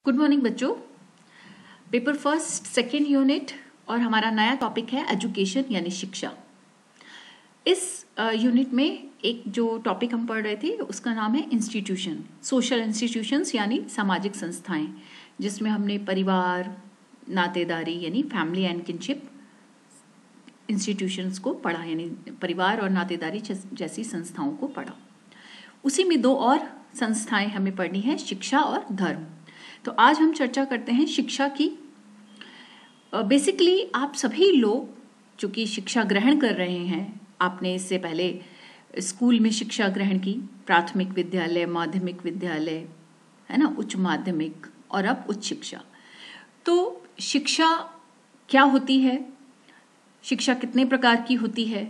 Good morning बच्चों। Paper first second unit और हमारा नया टॉपिक है एजुकेशन यानी शिक्षा। इस यूनिट में एक जो टॉपिक हम पढ़ रहे थे उसका नाम है इंस्टीट्यूशन, सोशल इंस्टीट्यूशंस यानी सामाजिक संस्थाएं, जिसमें हमने परिवार, नातेदारी यानी फैमिली एंड किनशिप इंस्टीट्यूशंस को पढ़ा, यानी परिवार और नातेदारी जैसी संस्थाओं को पढ़ा। उसी में दो और संस्थाएं हमें पढ़नी है, शिक्षा और धर्म। तो आज हम चर्चा करते हैं शिक्षा की। बेसिकली आप सभी लोग जो कि शिक्षा ग्रहण कर रहे हैं, आपने इससे पहले स्कूल में शिक्षा ग्रहण की, प्राथमिक विद्यालय, माध्यमिक विद्यालय, है ना, उच्च माध्यमिक और अब उच्च शिक्षा। तो शिक्षा क्या होती है, शिक्षा कितने प्रकार की होती है,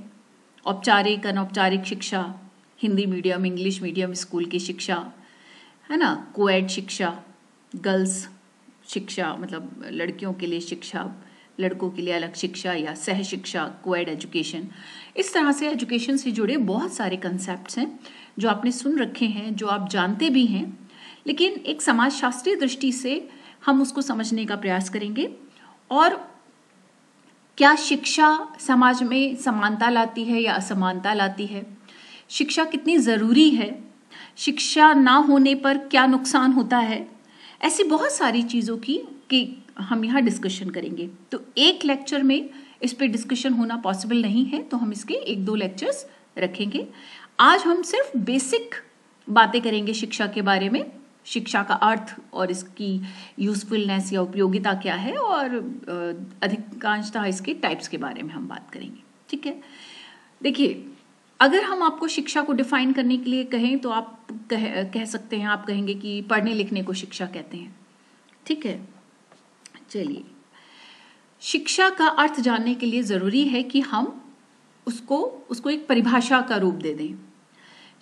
औपचारिक, अनौपचारिक शिक्षा, Hindi medium, English medium school की शिक्षा, है ना, कोएड शिक्षा, गर्ल्स शिक्षा मतलब लड़कियों के लिए शिक्षा, लड़कों के लिए अलग शिक्षा या सह शिक्षा, कोएड एजुकेशन। इस तरह से एजुकेशन से जुड़े बहुत सारे कंसेप्ट्स हैं जो आपने सुन रखे हैं, जो आप जानते भी हैं, लेकिन एक समाजशास्त्रीय दृष्टि से हम उसको समझने का प्रयास करेंगे। और क्या शिक्षा समाज में समानता लाती है या असमानता लाती है, शिक्षा कितनी ज़रूरी है, शिक्षा ना होने पर क्या नुकसान होता है, ऐसी बहुत सारी चीज़ों की हम यहाँ डिस्कशन करेंगे। तो एक लेक्चर में इस पे डिस्कशन होना पॉसिबल नहीं है, तो हम इसके एक दो लेक्चर्स रखेंगे। आज हम सिर्फ बेसिक बातें करेंगे शिक्षा के बारे में, शिक्षा का अर्थ और इसकी यूजफुलनेस या उपयोगिता क्या है, और अधिकांशतः इसके टाइप्स के बारे में हम बात करेंगे। ठीक है, देखिए, अगर हम आपको शिक्षा को डिफाइन करने के लिए कहें तो आप कह सकते हैं, आप कहेंगे कि पढ़ने लिखने को शिक्षा कहते हैं। ठीक है, चलिए, शिक्षा का अर्थ जानने के लिए जरूरी है कि हम उसको एक परिभाषा का रूप दे दें।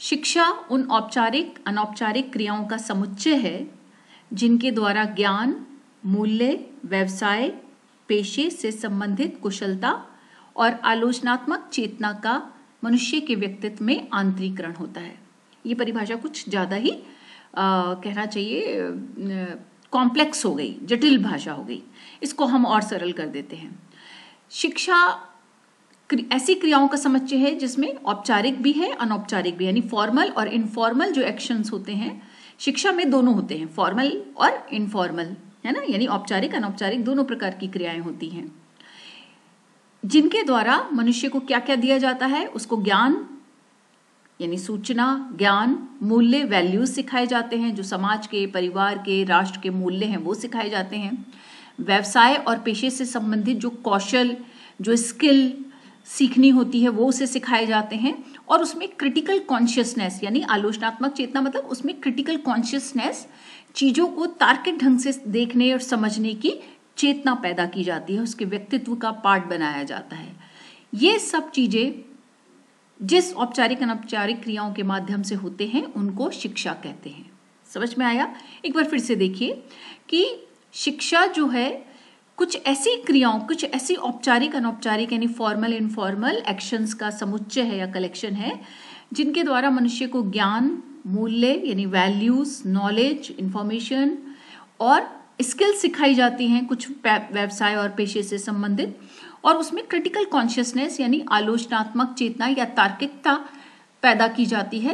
शिक्षा उन औपचारिक अनौपचारिक क्रियाओं का समुच्चय है जिनके द्वारा ज्ञान, मूल्य, व्यवसाय, पेशे से संबंधित कुशलता और आलोचनात्मक चेतना का मनुष्य के व्यक्तित्व में आंतरीकरण होता है। ये परिभाषा कुछ ज़्यादा ही कहना चाहिए कॉम्प्लेक्स हो गई, जटिल भाषा हो गई, इसको हम और सरल कर देते हैं। शिक्षा ऐसी क्रियाओं का समुच्चय है जिसमें औपचारिक भी है, अनौपचारिक भी, यानी फॉर्मल और इनफॉर्मल जो एक्शंस होते हैं शिक्षा में, दोनों होते हैं, फॉर्मल और इनफॉर्मल, है ना, यानी औपचारिक अनौपचारिक दोनों प्रकार की क्रियाएं होती हैं, जिनके द्वारा मनुष्य को क्या क्या दिया जाता है, उसको ज्ञान यानी सूचना, ज्ञान, मूल्य, वैल्यूज सिखाए जाते हैं, जो समाज के, परिवार के, राष्ट्र के मूल्य हैं वो सिखाए जाते हैं। व्यवसाय और पेशे से संबंधित जो कौशल, जो स्किल सीखनी होती है वो उसे सिखाए जाते हैं। और उसमें क्रिटिकल कॉन्शियसनेस यानी आलोचनात्मक चेतना, मतलब उसमें क्रिटिकल कॉन्शियसनेस, चीजों को तार्किक ढंग से देखने और समझने की चेतना पैदा की जाती है, उसके व्यक्तित्व का पार्ट बनाया जाता है। ये सब चीजें जिस औपचारिक अनौपचारिक क्रियाओं के माध्यम से होते हैं उनको शिक्षा कहते हैं। समझ में आया? एक बार फिर से देखिए कि शिक्षा जो है कुछ ऐसी क्रियाओं, कुछ ऐसी औपचारिक अनौपचारिक यानी फॉर्मल इनफॉर्मल एक्शंस का समुच्चय है या कलेक्शन है जिनके द्वारा मनुष्य को ज्ञान, मूल्य यानी वैल्यूज, नॉलेज, इंफॉर्मेशन और स्किल्स सिखाई जाती हैं, कुछ व्यवसाय और पेशे से संबंधित, और उसमें क्रिटिकल कॉन्शियसनेस यानी आलोचनात्मक चेतना या तार्किकता पैदा की जाती है।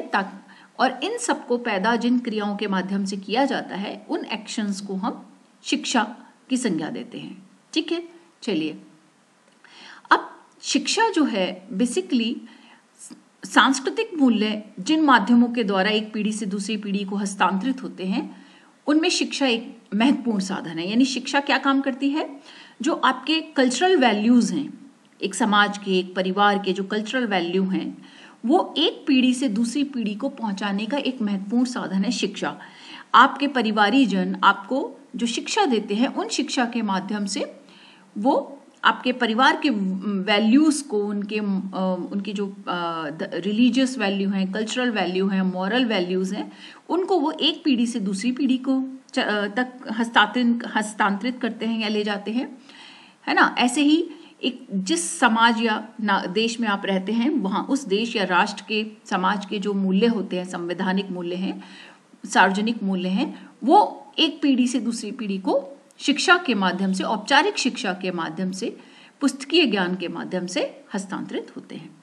और इन सबको पैदा जिन क्रियाओं के माध्यम से किया जाता है उन एक्शंस को हम शिक्षा की संज्ञा देते हैं। ठीक है, चलिए, अब शिक्षा जो है बेसिकली सांस्कृतिक मूल्य जिन माध्यमों के द्वारा एक पीढ़ी से दूसरी पीढ़ी को हस्तांतरित होते हैं उनमें शिक्षा एक महत्वपूर्ण साधन है। यानी शिक्षा क्या काम करती है, जो आपके कल्चरल वैल्यूज हैं, एक समाज के, एक परिवार के जो कल्चरल वैल्यू हैं वो एक पीढ़ी से दूसरी पीढ़ी को पहुंचाने का एक महत्वपूर्ण साधन है शिक्षा। आपके परिवारी जन आपको जो शिक्षा देते हैं उन शिक्षा के माध्यम से वो आपके परिवार के वैल्यूज को, उनकी जो रिलीजियस वैल्यू हैं, कल्चरल वैल्यू हैं, मॉरल वैल्यूज हैं, उनको वो एक पीढ़ी से दूसरी पीढ़ी को तक हस्तांतरित करते हैं या ले जाते हैं, है ना। ऐसे ही एक जिस समाज या देश में आप रहते हैं वहाँ उस देश या राष्ट्र के, समाज के जो मूल्य होते हैं, संवैधानिक मूल्य हैं, सार्वजनिक मूल्य हैं, वो एक पीढ़ी से दूसरी पीढ़ी को शिक्षा के माध्यम से, औपचारिक शिक्षा के माध्यम से, पुस्तकीय ज्ञान के माध्यम से हस्तांतरित होते हैं।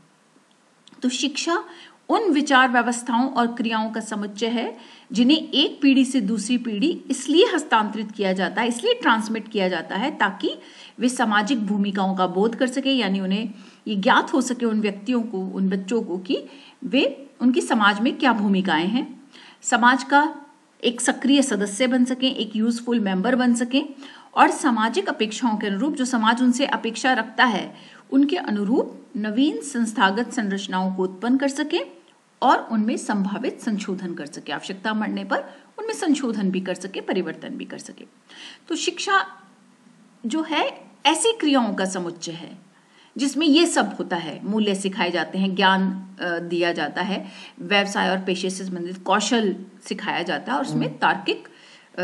तो शिक्षा उन विचार व्यवस्थाओं और क्रियाओं का समुच्चय है जिन्हें एक पीढ़ी से दूसरी पीढ़ी इसलिए हस्तांतरित किया जाता है, इसलिए ट्रांसमिट किया जाता है ताकि वे सामाजिक भूमिकाओं का बोध कर सके, यानी उन्हें ये ज्ञात हो सके उन व्यक्तियों को, उन बच्चों को कि वे उनकी समाज में क्या भूमिकाएं हैं, समाज का एक सक्रिय सदस्य बन सकें, एक यूजफुल मेंबर बन सकें और सामाजिक अपेक्षाओं के अनुरूप, जो समाज उनसे अपेक्षा रखता है उनके अनुरूप नवीन संस्थागत संरचनाओं को उत्पन्न कर सके और उनमें संभावित संशोधन कर सके, आवश्यकता पड़ने पर उनमें संशोधन भी कर सके, परिवर्तन भी कर सके। तो शिक्षा जो है ऐसी क्रियाओं का समुच्चय है जिसमें ये सब होता है, मूल्य सिखाए जाते हैं, ज्ञान दिया जाता है, व्यवसाय और पेशे से संबंधित कौशल सिखाया जाता है और उसमें तार्किक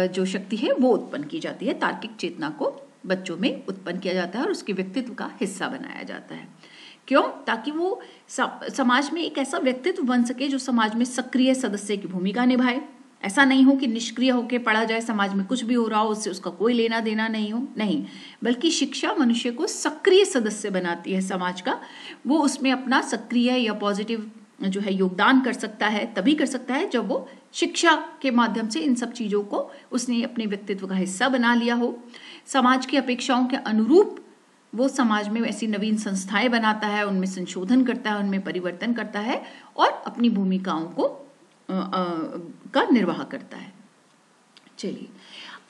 जो शक्ति है वो उत्पन्न की जाती है, तार्किक चेतना को बच्चों में उत्पन्न किया जाता है और उसके व्यक्तित्व का हिस्सा बनाया जाता है। क्यों? ताकि वो समाज में एक ऐसा व्यक्तित्व बन सके जो समाज में सक्रिय सदस्य की भूमिका निभाए। ऐसा नहीं हो कि निष्क्रिय होकर पढ़ा जाए, समाज में कुछ भी हो रहा हो उससे उसका कोई लेना देना नहीं हो, नहीं, बल्कि शिक्षा मनुष्य को सक्रिय सदस्य बनाती है समाज का। वो उसमें अपना सक्रिय या पॉजिटिव जो है योगदान कर सकता है, तभी कर सकता है जब वो शिक्षा के माध्यम से इन सब चीजों को उसने अपने व्यक्तित्व का हिस्सा बना लिया हो। समाज की अपेक्षाओं के अनुरूप वो समाज में ऐसी नवीन संस्थाएं बनाता है, उनमें संशोधन करता है, उनमें परिवर्तन करता है और अपनी भूमिकाओं को का निर्वाह करता है। चलिए,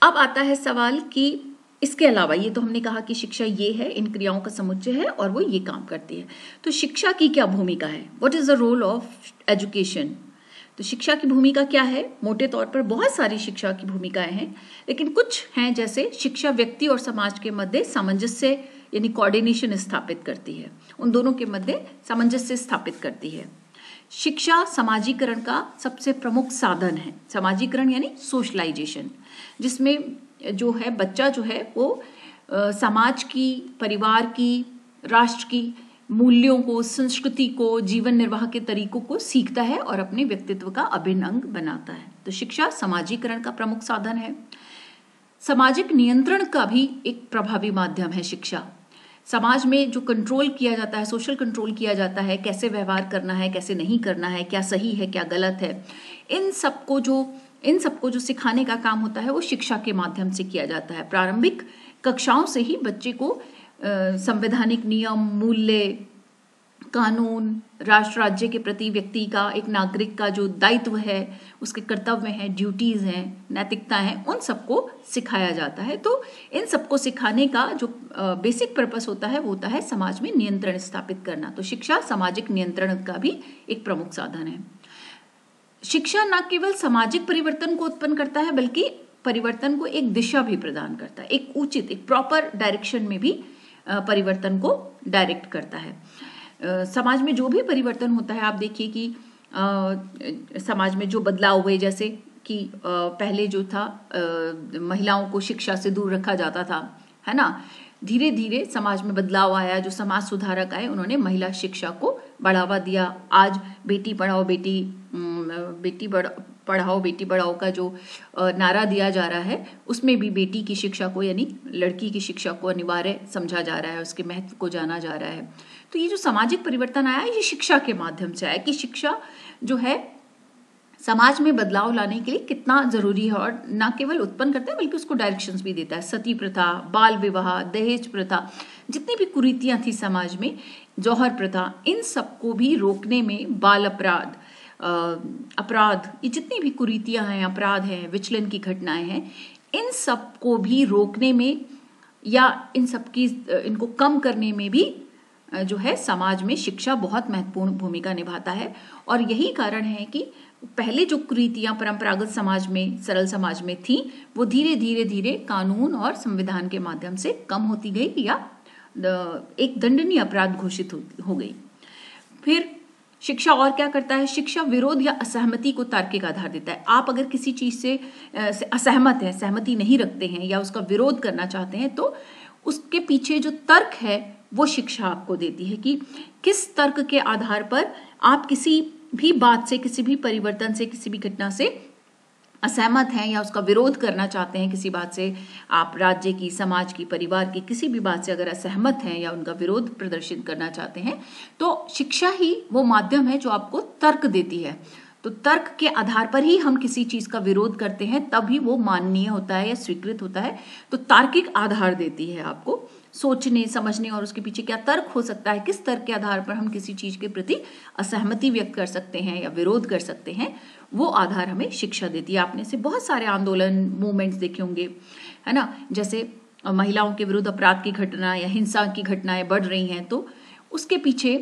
अब आता है सवाल कि इसके अलावा, ये तो हमने कहा कि शिक्षा ये है, इन क्रियाओं का समुच्चय है और वो ये काम करती है, तो शिक्षा की क्या भूमिका है? What is the role of education? तो शिक्षा की भूमिका क्या है? मोटे तौर पर बहुत सारी शिक्षा की भूमिकाएं हैं, लेकिन कुछ हैं, जैसे शिक्षा व्यक्ति और समाज के मध्य सामंजस्य यानी कोऑर्डिनेशन स्थापित करती है, उन दोनों के मध्य सामंजस्य स्थापित करती है। शिक्षा समाजीकरण का सबसे प्रमुख साधन है। समाजीकरण यानी सोशलाइजेशन, जिसमें जो है बच्चा जो है वो समाज की, परिवार की, राष्ट्र की मूल्यों को, संस्कृति को, जीवन निर्वाह के तरीकों को सीखता है और अपने व्यक्तित्व का अभिन्न अंग बनाता है। तो शिक्षा समाजीकरण का प्रमुख साधन है। सामाजिक नियंत्रण का भी एक प्रभावी माध्यम है शिक्षा। समाज में जो कंट्रोल किया जाता है, सोशल कंट्रोल किया जाता है, कैसे व्यवहार करना है, कैसे नहीं करना है, क्या सही है, क्या गलत है, इन सबको जो सिखाने का काम होता है वो शिक्षा के माध्यम से किया जाता है। प्रारंभिक कक्षाओं से ही बच्चे को संवैधानिक नियम, मूल्य, कानून, राष्ट्र राज्य के प्रति व्यक्ति का, एक नागरिक का जो दायित्व है, उसके कर्तव्य हैं, ड्यूटीज हैं, नैतिकता है, उन सबको सिखाया जाता है। तो इन सबको सिखाने का जो बेसिक पर्पस होता है वो होता है समाज में नियंत्रण स्थापित करना। तो शिक्षा सामाजिक नियंत्रण का भी एक प्रमुख साधन है। शिक्षा न केवल सामाजिक परिवर्तन को उत्पन्न करता है बल्कि परिवर्तन को एक दिशा भी प्रदान करता है, एक उचित, एक प्रॉपर डायरेक्शन में भी परिवर्तन को डायरेक्ट करता है। समाज में जो भी परिवर्तन होता है, आप देखिए कि समाज में जो बदलाव हुए, जैसे कि पहले जो था महिलाओं को शिक्षा से दूर रखा जाता था, है ना, धीरे धीरे समाज में बदलाव आया, जो समाज सुधारक आए उन्होंने महिला शिक्षा को बढ़ावा दिया। आज बेटी पढ़ाओ बेटी पढ़ाओ का जो नारा दिया जा रहा है, उसमें भी बेटी की शिक्षा को यानी लड़की की शिक्षा को अनिवार्य समझा जा रहा है, उसके महत्व को जाना जा रहा है। तो ये जो सामाजिक परिवर्तन आया ये शिक्षा के माध्यम से आया कि शिक्षा जो है समाज में बदलाव लाने के लिए कितना जरूरी है, और न केवल उत्पन्न करता है बल्कि उसको डायरेक्शंस भी देता है। सती प्रथा, बाल विवाह, दहेज प्रथा, जितनी भी कुरीतियां थी समाज में, जौहर प्रथा, इन सबको भी रोकने में, बाल अपराध, ये जितनी भी कुरीतियां हैं, अपराध हैं, विचलन की घटनाएं हैं, इन सबको भी रोकने में या इनको कम करने में भी जो है समाज में शिक्षा बहुत महत्वपूर्ण भूमिका निभाता है। और यही कारण है कि पहले जो कुरीतियां परंपरागत समाज में, सरल समाज में थी, वो धीरे धीरे कानून और संविधान के माध्यम से कम होती गई या एक दंडनीय अपराध घोषित हो गई। फिर शिक्षा और क्या करता है? शिक्षा विरोध या असहमति को तार्किक आधार देता है। आप अगर किसी चीज से असहमत हैं, सहमति नहीं रखते हैं या उसका विरोध करना चाहते हैं, तो उसके पीछे जो तर्क है वो शिक्षा आपको देती है कि किस तर्क के आधार पर आप किसी भी बात से, किसी भी परिवर्तन से, किसी भी घटना से असहमत हैं या उसका विरोध करना चाहते हैं किसी बात से, आप राज्य की, समाज की, परिवार की किसी भी बात से अगर असहमत हैं या उनका विरोध प्रदर्शित करना चाहते हैं, तो शिक्षा ही वो माध्यम है जो आपको तर्क देती है। तो तर्क के आधार पर ही हम किसी चीज का विरोध करते हैं, तभी वो माननीय होता है या स्वीकृत होता है। तो तार्किक आधार देती है आपको सोचने समझने, और उसके पीछे क्या तर्क हो सकता है, किस तर्क के आधार पर हम किसी चीज के प्रति असहमति व्यक्त कर सकते हैं या विरोध कर सकते हैं, वो आधार हमें शिक्षा देती है। आपने से बहुत सारे आंदोलन मूवमेंट्स देखे होंगे, है ना, जैसे महिलाओं के विरुद्ध अपराध की घटना या हिंसा की घटनाएं बढ़ रही हैं, तो उसके पीछे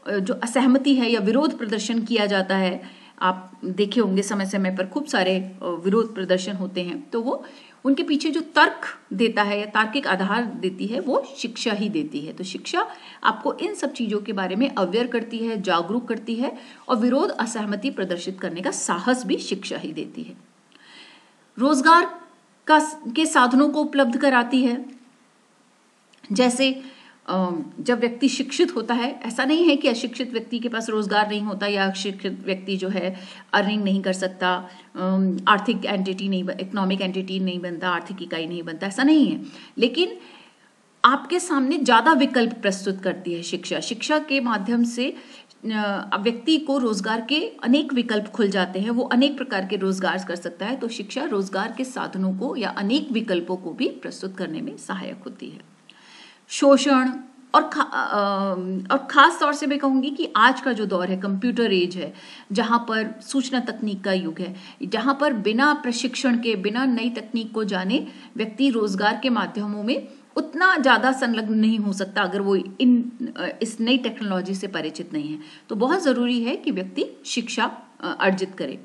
जो असहमति है या विरोध प्रदर्शन किया जाता है, आप देखे होंगे समय समय पर खूब सारे विरोध प्रदर्शन होते हैं, तो वो उनके पीछे जो तर्क देता है या तार्किक आधार देती है वो शिक्षा ही देती है। तो शिक्षा आपको इन सब चीजों के बारे में अवेयर करती है, जागरूक करती है, और विरोध असहमति प्रदर्शित करने का साहस भी शिक्षा ही देती है। रोजगार के साधनों को उपलब्ध कराती है। जैसे जब व्यक्ति शिक्षित होता है, ऐसा नहीं है कि अशिक्षित व्यक्ति के पास रोजगार नहीं होता या अशिक्षित व्यक्ति जो है अर्निंग नहीं कर सकता, आर्थिक एंटिटी नहीं, इकोनॉमिक एंटिटी नहीं बनता, आर्थिक इकाई नहीं बनता, ऐसा नहीं है। लेकिन आपके सामने ज्यादा विकल्प प्रस्तुत करती है शिक्षा। शिक्षा के माध्यम से व्यक्ति को रोजगार के अनेक विकल्प खुल जाते हैं, वो अनेक प्रकार के रोजगार कर सकता है। तो शिक्षा रोजगार के साधनों को या अनेक विकल्पों को भी प्रस्तुत करने में सहायक होती है। शोषण और खास तौर से मैं कहूंगी कि आज का जो दौर है, कंप्यूटर एज है, जहां पर सूचना तकनीक का युग है, जहां पर बिना प्रशिक्षण के, बिना नई तकनीक को जाने व्यक्ति रोजगार के माध्यमों में उतना ज्यादा संलग्न नहीं हो सकता अगर वो इस नई टेक्नोलॉजी से परिचित नहीं है। तो बहुत जरूरी है कि व्यक्ति शिक्षा अर्जित करे।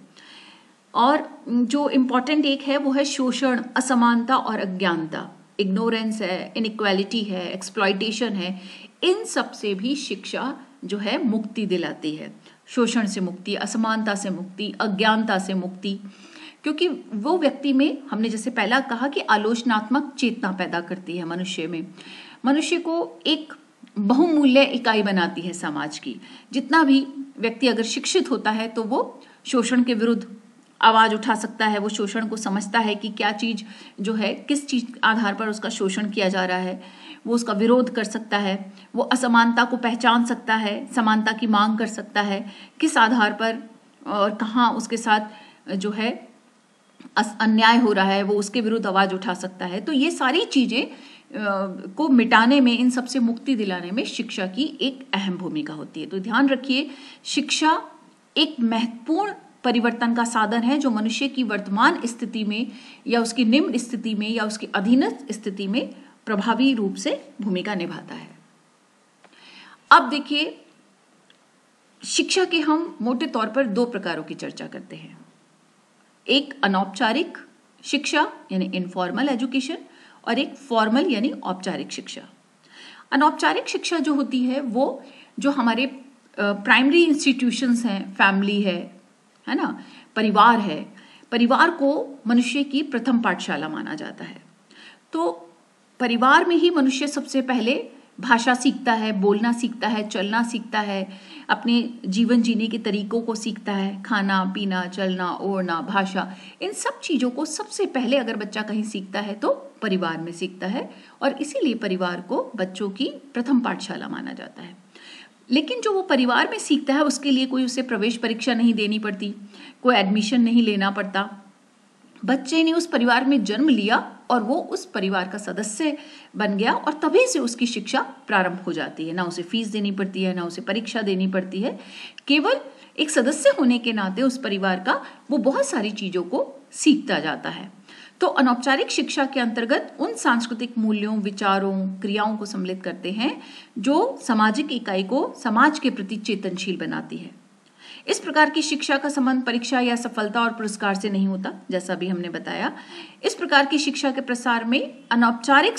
और जो इम्पोर्टेंट एक है वो है शोषण, असमानता और अज्ञानता। इग्नोरेंस है, इनइक्वालिटी है, एक्सप्लॉयटेशन है, इन सब से भी शिक्षा जो है मुक्ति दिलाती है। शोषण से मुक्ति, असमानता से मुक्ति, अज्ञानता से मुक्ति, क्योंकि वो व्यक्ति में, हमने जैसे पहला कहा कि आलोचनात्मक चेतना पैदा करती है मनुष्य में, मनुष्य को एक बहुमूल्य इकाई बनाती है समाज की। जितना भी व्यक्ति अगर शिक्षित होता है तो वो शोषण के विरुद्ध आवाज उठा सकता है, वो शोषण को समझता है कि क्या चीज जो है, किस चीज आधार पर उसका शोषण किया जा रहा है, वो उसका विरोध कर सकता है, वो असमानता को पहचान सकता है, समानता की मांग कर सकता है, किस आधार पर और कहाँ उसके साथ जो है अन्याय हो रहा है, वो उसके विरुद्ध आवाज उठा सकता है। तो ये सारी चीजें को मिटाने में, इन सबसे मुक्ति दिलाने में शिक्षा की एक अहम भूमिका होती है। तो ध्यान रखिए, शिक्षा एक महत्वपूर्ण परिवर्तन का साधन है जो मनुष्य की वर्तमान स्थिति में या उसकी निम्न स्थिति में या उसकी अधीनस्थ स्थिति में प्रभावी रूप से भूमिका निभाता है। अब देखिए, शिक्षा के हम मोटे तौर पर दो प्रकारों की चर्चा करते हैं। एक अनौपचारिक शिक्षा यानी इनफॉर्मल एजुकेशन, और एक फॉर्मल यानी औपचारिक शिक्षा। अनौपचारिक शिक्षा जो होती है वो जो हमारे प्राइमरी इंस्टीट्यूशंस हैं, फैमिली है ना, परिवार है, परिवार को मनुष्य की प्रथम पाठशाला माना जाता है। तो परिवार में ही मनुष्य सबसे पहले भाषा सीखता है, बोलना सीखता है, चलना सीखता है, अपने जीवन जीने के तरीकों को सीखता है, खाना पीना, चलना, ओढ़ना, भाषा, इन सब चीजों को सबसे पहले अगर बच्चा कहीं सीखता है तो परिवार में सीखता है, और इसीलिए परिवार को बच्चों की प्रथम पाठशाला माना जाता है। लेकिन जो वो परिवार में सीखता है उसके लिए कोई उसे प्रवेश परीक्षा नहीं देनी पड़ती, कोई एडमिशन नहीं लेना पड़ता। बच्चे ने उस परिवार में जन्म लिया और वो उस परिवार का सदस्य बन गया, और तभी से उसकी शिक्षा प्रारंभ हो जाती है। ना उसे फीस देनी पड़ती है, ना उसे परीक्षा देनी पड़ती है, केवल एक सदस्य होने के नाते उस परिवार का वो बहुत सारी चीजों को सीखता जाता है। तो अनौपचारिक शिक्षा के अंतर्गत उन सांस्कृतिक मूल्यों, विचारों, क्रियाओं को सम्मिलित करते हैं जो सामाजिक इकाई को समाज के प्रति चेतनशील बनाती है। इस प्रकार की शिक्षा का संबंध परीक्षा या सफलता और पुरस्कार से नहीं होता, जैसा भी हमने बताया। इस प्रकार की शिक्षा के प्रसार में अनौपचारिक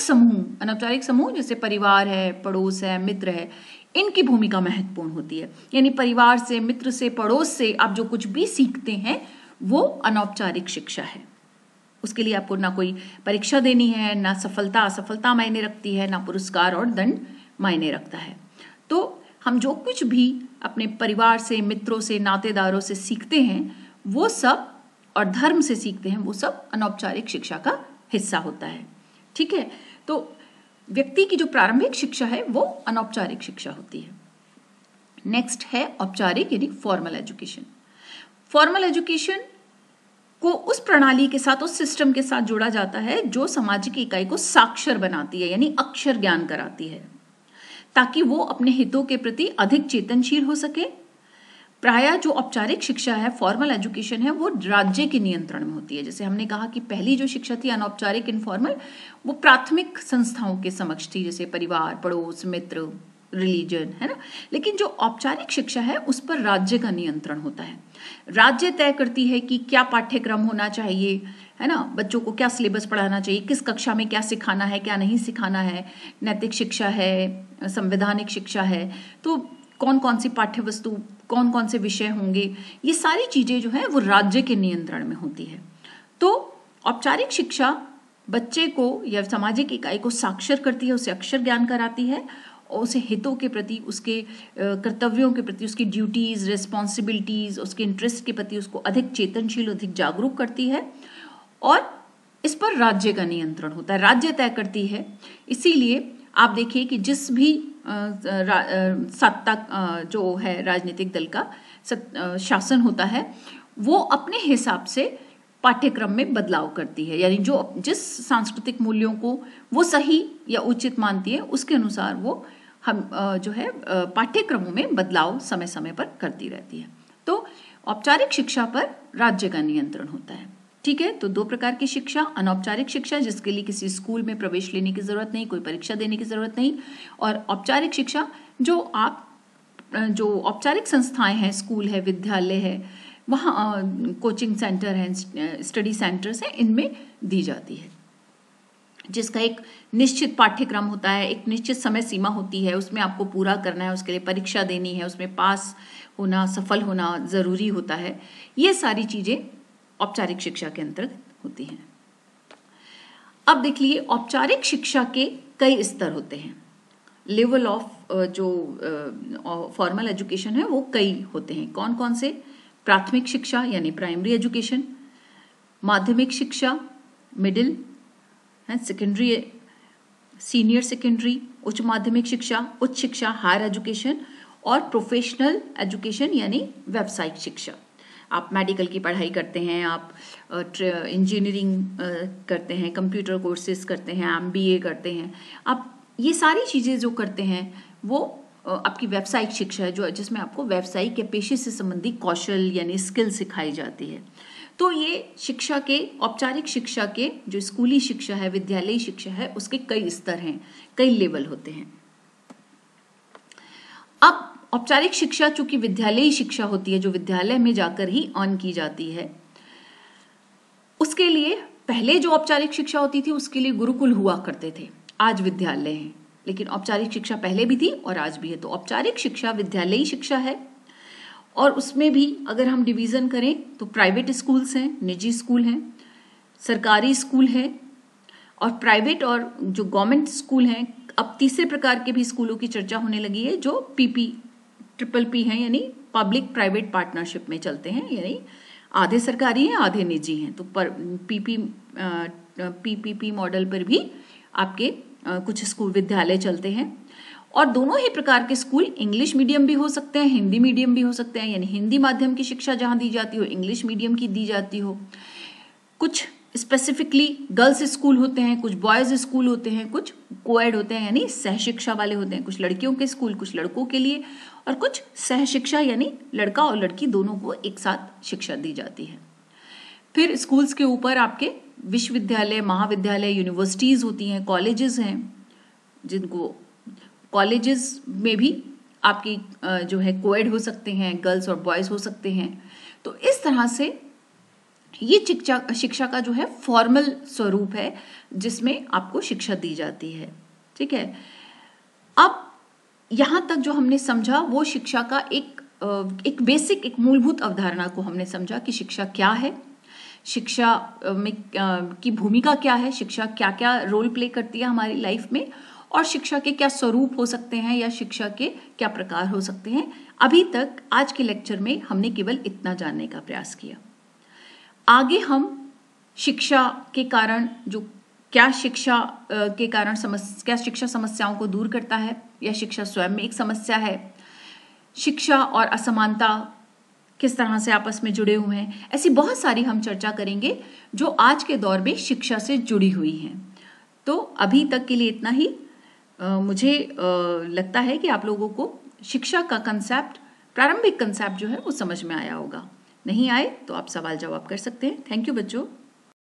समूह जैसे परिवार है, पड़ोस है, मित्र है, इनकी भूमिका महत्वपूर्ण होती है। यानी परिवार से, मित्र से, पड़ोस से आप जो कुछ भी सीखते हैं वो अनौपचारिक शिक्षा है। उसके लिए आपको ना कोई परीक्षा देनी है, ना सफलता असफलता मायने रखती है, ना पुरस्कार और दंड मायने रखता है। तो हम जो कुछ भी अपने परिवार से, मित्रों से, नातेदारों से सीखते हैं वो सब और धर्म से सीखते हैं वो सब अनौपचारिक शिक्षा का हिस्सा होता है। ठीक है, तो व्यक्ति की जो प्रारंभिक शिक्षा है वो अनौपचारिक शिक्षा होती है। नेक्स्ट है औपचारिक यानी फॉर्मल एजुकेशन। फॉर्मल एजुकेशन को उस प्रणाली के साथ, उस सिस्टम के साथ जोड़ा जाता है जो सामाजिक इकाई को साक्षर बनाती है, यानी अक्षर ज्ञान कराती है, ताकि वो अपने हितों के प्रति अधिक चेतनशील हो सके। प्रायः जो औपचारिक शिक्षा है, फॉर्मल एजुकेशन है, वो राज्य के नियंत्रण में होती है। जैसे हमने कहा कि पहली जो शिक्षा थी अनौपचारिक इनफॉर्मल, वो प्राथमिक संस्थाओं के समक्ष थी, जैसे परिवार, पड़ोस, मित्र, रिलीजन, है ना। लेकिन जो औपचारिक शिक्षा है उस पर राज्य का नियंत्रण होता है। राज्य तय करती है कि क्या पाठ्यक्रम होना चाहिए, है ना, बच्चों को क्या सिलेबस पढ़ाना चाहिए, किस कक्षा में क्या सिखाना है, क्या नहीं सिखाना है, नैतिक शिक्षा है, संवैधानिक शिक्षा है, तो कौन कौन सी पाठ्य वस्तु, कौन कौन से विषय होंगे, ये सारी चीजें जो है वो राज्य के नियंत्रण में होती है। तो औपचारिक शिक्षा बच्चे को या सामाजिक इकाई को साक्षर करती है, उसे अक्षर ज्ञान कराती है और उसे हितों के प्रति, उसके कर्तव्यों के प्रति, उसकी ड्यूटीज, रिस्पॉन्सिबिलिटीज, उसके इंटरेस्ट के प्रति उसको अधिक चेतनशील, अधिक जागरूक करती है और इस पर राज्य का नियंत्रण होता है, राज्य तय करती है। इसीलिए आप देखिए कि जिस भी सत्ता जो है राजनीतिक दल का शासन होता है, वो अपने हिसाब से पाठ्यक्रम में बदलाव करती है, यानी जो जिस सांस्कृतिक मूल्यों को वो सही या उचित मानती है उसके अनुसार वो हम जो है पाठ्यक्रमों में बदलाव समय समय पर करती रहती है। तो औपचारिक शिक्षा पर राज्य का नियंत्रण होता है। ठीक है, तो दो प्रकार की शिक्षा, अनौपचारिक शिक्षा जिसके लिए किसी स्कूल में प्रवेश लेने की जरूरत नहीं, कोई परीक्षा देने की जरूरत नहीं, और औपचारिक शिक्षा जो औपचारिक संस्थाएं हैं, स्कूल है, विद्यालय है, वहाँ कोचिंग सेंटर हैं, स्टडी सेंटर्स हैं, इनमें दी जाती है, जिसका एक निश्चित पाठ्यक्रम होता है, एक निश्चित समय सीमा होती है, उसमें आपको पूरा करना है, उसके लिए परीक्षा देनी है, उसमें पास होना, सफल होना जरूरी होता है। ये सारी चीजें औपचारिक शिक्षा के अंतर्गत होती हैं। अब देख लिए औपचारिक शिक्षा के कई स्तर होते हैं। लेवल ऑफ जो फॉर्मल एजुकेशन है वो कई होते हैं। कौन कौन से? प्राथमिक शिक्षा यानी प्राइमरी एजुकेशन, माध्यमिक शिक्षा, मिडिल है, सेकेंडरी, सीनियर सेकेंडरी, उच्च माध्यमिक शिक्षा, उच्च शिक्षा, हायर एजुकेशन, और प्रोफेशनल एजुकेशन यानी व्यावसायिक शिक्षा। आप मेडिकल की पढ़ाई करते हैं, आप इंजीनियरिंग करते हैं, कंप्यूटर कोर्सेज करते हैं, MBA करते हैं, आप ये सारी चीज़ें जो करते हैं वो आपकी व्यावसायिक शिक्षा है, जो जिसमें आपको व्यावसायिक या पेशे से संबंधी कौशल यानी स्किल सिखाई जाती है। तो ये शिक्षा के, औपचारिक शिक्षा के जो स्कूली शिक्षा है, विद्यालयी शिक्षा है, उसके कई स्तर हैं, कई लेवल होते हैं। अब औपचारिक शिक्षा चूंकि विद्यालयी शिक्षा होती है, जो विद्यालय में जाकर ही अर्न की जाती है, उसके लिए पहले जो औपचारिक शिक्षा होती थी उसके लिए गुरुकुल हुआ करते थे, आज विद्यालय हैं, लेकिन औपचारिक शिक्षा पहले भी थी और आज भी है। तो औपचारिक शिक्षा विद्यालयी शिक्षा है, और उसमें भी अगर हम डिवीजन करें तो प्राइवेट स्कूल्स हैं, निजी स्कूल हैं, सरकारी स्कूल है, और प्राइवेट और जो गवर्नमेंट स्कूल हैं। अब तीसरे प्रकार के भी स्कूलों की चर्चा होने लगी है जो PPP हैं, यानी पब्लिक प्राइवेट पार्टनरशिप में चलते हैं, यानी आधे सरकारी हैं, आधे निजी हैं। तो PPP मॉडल पर भी आपके कुछ स्कूल विद्यालय चलते हैं, और दोनों ही प्रकार के स्कूल इंग्लिश मीडियम भी हो सकते हैं, हिंदी मीडियम भी हो सकते हैं, यानी हिंदी माध्यम की शिक्षा जहां दी जाती हो, इंग्लिश मीडियम की दी जाती हो। कुछ स्पेसिफिकली गर्ल्स स्कूल होते हैं, कुछ बॉयज स्कूल होते हैं, कुछ कोएड होते हैं यानी सहशिक्षा वाले होते हैं, कुछ लड़कियों के स्कूल, कुछ लड़कों के लिए, और कुछ सहशिक्षा यानी लड़का और लड़की दोनों को एक साथ शिक्षा दी जाती है। फिर स्कूल्स के ऊपर आपके विश्वविद्यालय, महाविद्यालय, यूनिवर्सिटीज होती हैं, कॉलेजेस हैं, जिनको कॉलेजेस में भी आपकी जो है कोएड हो सकते हैं, गर्ल्स और बॉयज हो सकते हैं। तो इस तरह से ये शिक्षा का जो है फॉर्मल स्वरूप है, जिसमें आपको शिक्षा दी जाती है। ठीक है, अब यहां तक जो हमने समझा वो शिक्षा का एक बेसिक, एक मूलभूत अवधारणा को हमने समझा कि शिक्षा क्या है, शिक्षा में की भूमिका क्या है, शिक्षा क्या क्या रोल प्ले करती है हमारी लाइफ में, और शिक्षा के क्या स्वरूप हो सकते हैं या शिक्षा के क्या प्रकार हो सकते हैं। अभी तक आज के लेक्चर में हमने केवल इतना जानने का प्रयास किया। आगे हम शिक्षा के कारण जो क्या शिक्षा के कारण क्या शिक्षा समस्याओं को दूर करता है या शिक्षा स्वयं में एक समस्या है, शिक्षा और असमानता किस तरह से आपस में जुड़े हुए हैं, ऐसी बहुत सारी हम चर्चा करेंगे जो आज के दौर में शिक्षा से जुड़ी हुई हैं। तो अभी तक के लिए इतना ही। मुझे लगता है कि आप लोगों को शिक्षा का कंसेप्ट, प्रारंभिक कंसेप्ट जो है वो समझ में आया होगा। नहीं आए तो आप सवाल जवाब कर सकते हैं। थैंक यू बच्चों।